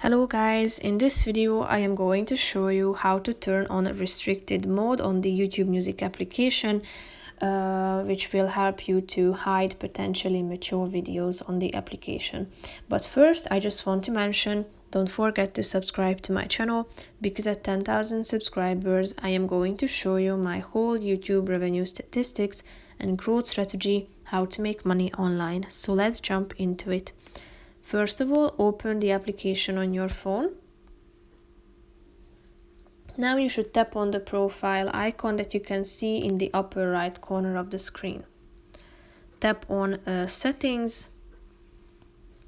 Hello guys, in this video I am going to show you how to turn on a restricted mode on the YouTube Music application, which will help you to hide potentially mature videos on the application. But first I just want to mention, don't forget to subscribe to my channel, because at 10,000 subscribers I am going to show you my whole YouTube revenue statistics and growth strategy, how to make money online. So let's jump into it. First of all, open the application on your phone. Now you should tap on the profile icon that you can see in the upper right corner of the screen. Tap on Settings.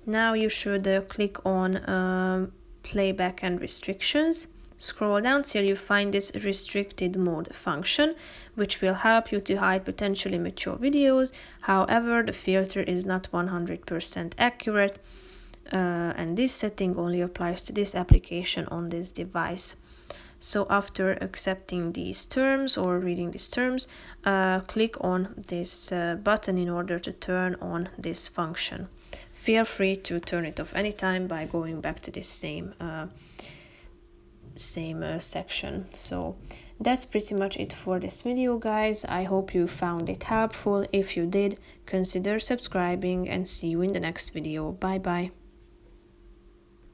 Now you should click on Playback and Restrictions. Scroll down till you find this Restricted Mode function, which will help you to hide potentially mature videos. However, the filter is not 100% accurate. And this setting only applies to this application on this device. So after accepting these terms or reading these terms, click on this button in order to turn on this function. Feel free to turn it off anytime by going back to this same section. So that's pretty much it for this video, guys. I hope you found it helpful. If you did, consider subscribing and see you in the next video. Bye bye.